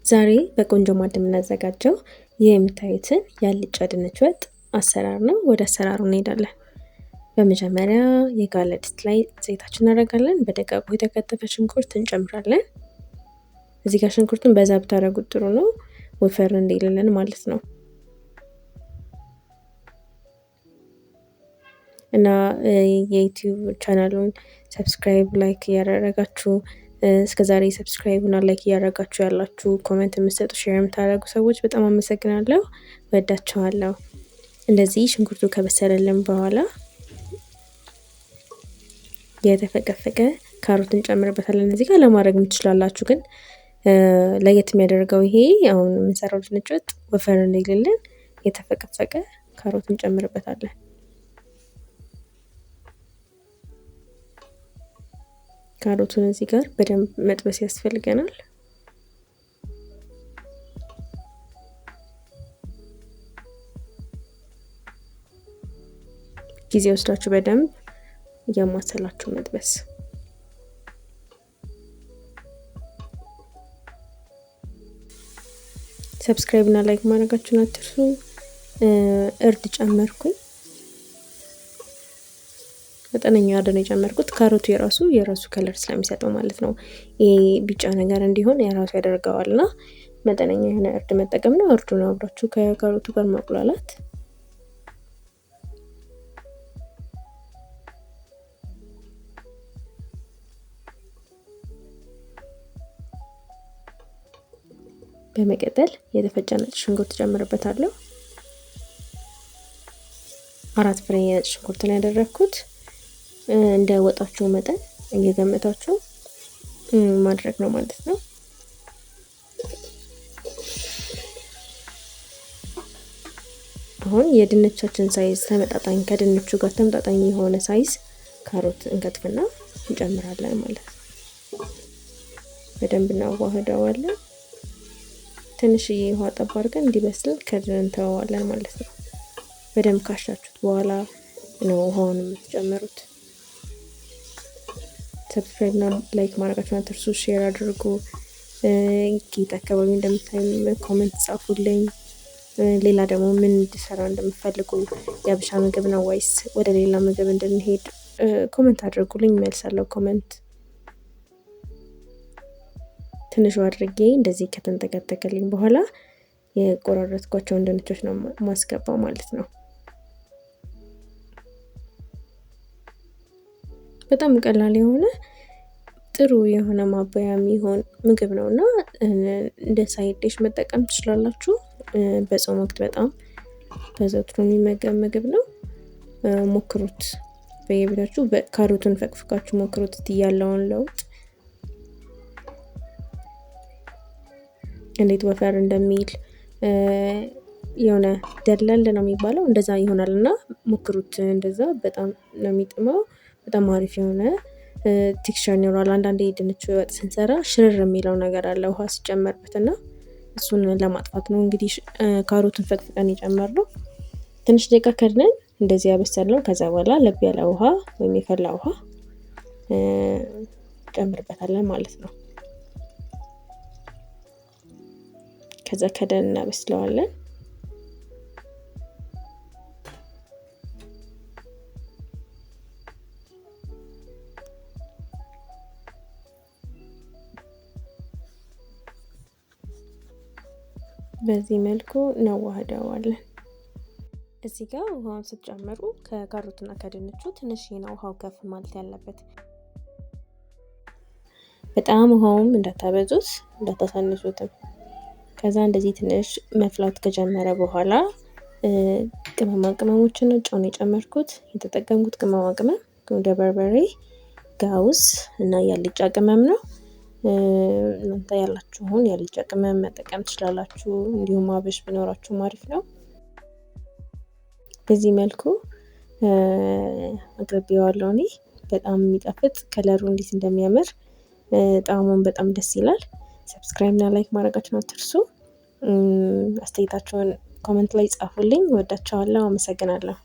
ዛሬ በቆንጆ ማዕድ የምናዘጋጀው ይህ የምታዩትን የአልጫ ድንች ወጥ አሰራር ነው። ወደ አሰራሩ እንሄዳለን። በመጀመሪያ የጋለ ድስት ላይ ዘይታችን እናደርጋለን። በደቃቁ የተከተፈ ሽንኩርት እንጨምራለን። እዚህ ጋር ሽንኩርቱን በዛ ብታደርጉት ጥሩ ነው፣ ወፈር እንዲልልን ማለት ነው። እና የዩቲዩብ ቻናሉን ሰብስክራይብ፣ ላይክ እያደረጋችሁ እስከዛሬ ሰብስክራይብ እና ላይክ እያደረጋችሁ ያላችሁ፣ ኮሜንት የምትሰጡ፣ ሼር የምታደርጉ ሰዎች በጣም አመሰግናለሁ። ወዳችኋለሁ። እንደዚህ ሽንኩርቱ ከበሰለልን በኋላ የተፈቀፈቀ ካሮት እንጨምርበታለን። እዚህ ጋር ለማድረግ ትችላላችሁ፣ ግን ለየት የሚያደርገው ይሄ አሁን የምንሰራው ድንች ወጥ ወፈር እንዲልልን የተፈቀፈቀ ካሮት እንጨምርበታለን። ካሮቱን እዚህ ጋር በደንብ መጥበስ ያስፈልገናል። ጊዜ ወስዳችሁ በደንብ እያማሰላችሁ መጥበስ። ሰብስክራይብ እና ላይክ ማድረጋችሁን አትርሱ። እርድ ጨመርኩኝ። መጠነኛ አደን የጨመርኩት ካሮቱ የራሱ ከለር ስለሚሰጠው ማለት ነው። ይሄ ቢጫ ነገር እንዲሆን የራሱ ያደርገዋልና መጠነኛ የሆነ እርድ መጠቀም ነው። እርዱን አብራችሁ ከካሮቱ ጋር ማቁላላት። በመቀጠል የተፈጨ ነጭ ሽንኩርት ጨምርበታለሁ። 4 ፍሬ ነጭ ሽንኩርት ነው ያደረኩት። እንደ ወጣችሁ መጠን እየገመታችሁ ማድረግ ነው ማለት ነው። አሁን የድንቻችን ሳይዝ ተመጣጣኝ፣ ከድንቹ ጋር ተመጣጣኝ የሆነ ሳይዝ ካሮት እንከትፍና እንጨምራለን ማለት ነው። በደንብ እናዋህደዋለን። ትንሽዬ ውሃ ጠብ አድርገን እንዲበስል ከድን እንተዋዋለን ማለት ነው። በደንብ ካሻችሁት በኋላ ነው ውሃውን የምትጨምሩት። ሰብስክራይብ እና ላይክ ማድረጋችሁን አትርሱ። ሼር አድርጉ። ጌት አካባቢ እንደምታዩ ኮሜንት ጻፉልኝ። ሌላ ደግሞ ምን እንድሰራ እንደምፈልጉ፣ የአበሻ ምግብ ነው ወይስ ወደ ሌላ ምግብ እንድንሄድ ኮሜንት አድርጉልኝ። መልሳለሁ ኮሜንት። ትንሽ አድርጌ እንደዚህ ከተንተከተከልኝ በኋላ የቆራረጥኳቸውን ድንቾች ነው ማስገባው ማለት ነው። በጣም ቀላል የሆነ ጥሩ የሆነ ማባያ የሚሆን ምግብ ነውና እንደ ሳይድ ዲሽ መጠቀም ትችላላችሁ። በጾም ወቅት በጣም ተዘውትሮ የሚመገብ ምግብ ነው። ሞክሩት በየቤታችሁ። ካሮቱን ፈቅፍቃችሁ ሞክሩት ያለውን ለውጥ እንዴት ወፈር እንደሚል የሆነ ደለል ነው የሚባለው፣ እንደዛ ይሆናልና ሞክሩት። እንደዛ በጣም ነው የሚጥመው። በጣም አሪፍ የሆነ ቴክስቸር ይኖራል። አንዳንዴ ድንች ወጥ ስንሰራ ሽርር የሚለው ነገር አለ ውሃ ሲጨመርበትና እሱን ለማጥፋት ነው እንግዲህ ካሮቱን ፈቅፍቀን የጨመርነው። ትንሽ ደቂቃ ከድነን እንደዚህ ያበሰልነው። ከዛ በኋላ ለብ ያለ ውሃ ወይም የፈላ ውሃ ጨምርበታለን ማለት ነው። ከዛ ከደን እናበስለዋለን። በዚህ መልኩ እናዋህደዋለን። እዚህ ጋር ውሃውን ስትጨምሩ ከካሮትና ከድንቹ ትንሽ ነው ውሃው ከፍ ማለት ያለበት። በጣም ውሃውም እንዳታበዙት እንዳታሳንሱትም። ከዛ እንደዚህ ትንሽ መፍላት ከጀመረ በኋላ ቅመማ ቅመሞችን ጨው ነው የጨመርኩት። የተጠቀምኩት ቅመማ ቅመም ወደ በርበሬ፣ ጋውዝ እና ያልጫ ቅመም ነው። እናንተ ያላችሁን ያልጫ ቅመም መጠቀም ትችላላችሁ። እንዲሁም አብሽ ቢኖራችሁ አሪፍ ነው። በዚህ መልኩ አቅርቤዋለሁ እኔ። በጣም የሚጣፍጥ ከለሩ እንዴት እንደሚያምር ጣዕሙን በጣም ደስ ይላል። ሰብስክራይብ እና ላይክ ማድረጋችሁን አትርሱ። አስተያየታችሁን ኮሜንት ላይ ጻፉልኝ። ወዳችኋለሁ። አመሰግናለሁ።